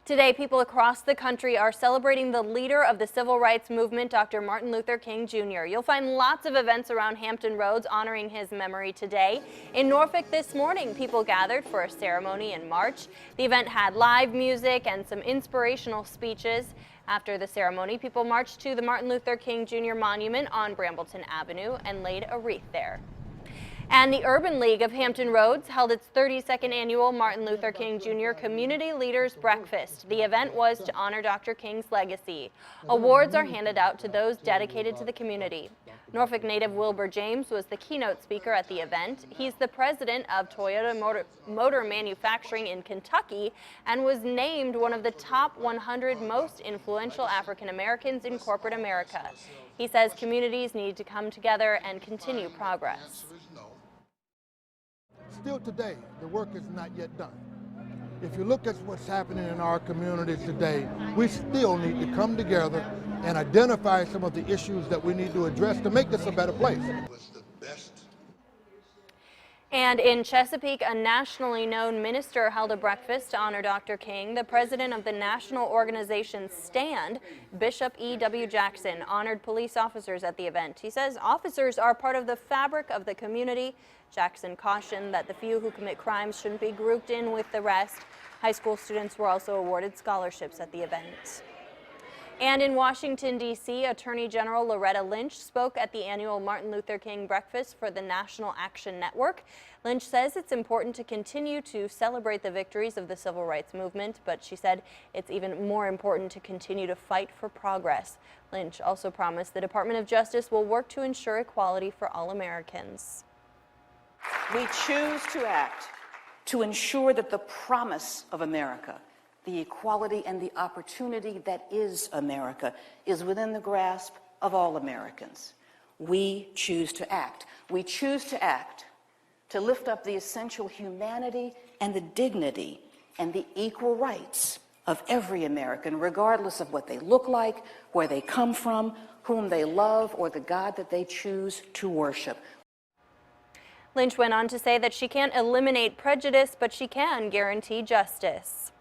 Today, people across the country are celebrating the leader of the civil rights movement, Dr. Martin Luther King Jr. You'll find lots of events around Hampton Roads honoring his memory today. In Norfolk this morning, people gathered for a ceremony and march. The event had live music and some inspirational speeches. After the ceremony, people marched to the Martin Luther King Jr. Monument on Brambleton Avenue and laid a wreath there. And the Urban League of Hampton Roads held its 32nd annual Martin Luther King Jr. Community Leaders Breakfast. The event was to honor Dr. King's legacy. Awards are handed out to those dedicated to the community. Norfolk native Wilbur James was the keynote speaker at the event. He's the president of Toyota Motor Manufacturing in Kentucky and was named one of the top 100 most influential African Americans in corporate America. He says communities need to come together and continue progress. Still today, the work is not yet done. If you look at what's happening in our communities today, we still need to come together and identify some of the issues that we need to address to make this a better place. And in Chesapeake, a nationally known minister held a breakfast to honor Dr. King. The president of the national organization STAND, Bishop E.W. Jackson, honored police officers at the event. He says officers are part of the fabric of the community. Jackson cautioned that the few who commit crimes shouldn't be grouped in with the rest. High school students were also awarded scholarships at the event. And in Washington, D.C., Attorney General Loretta Lynch spoke at the annual Martin Luther King breakfast for the National Action Network. Lynch says it's important to continue to celebrate the victories of the civil rights movement, but she said it's even more important to continue to fight for progress. Lynch also promised the Department of Justice will work to ensure equality for all Americans. We choose to act to ensure that the promise of America, the equality and the opportunity that is America, is within the grasp of all Americans. We choose to act. We choose to act to lift up the essential humanity and the dignity and the equal rights of every American, regardless of what they look like, where they come from, whom they love, or the God that they choose to worship. Lynch went on to say that she can't eliminate prejudice, but she can guarantee justice.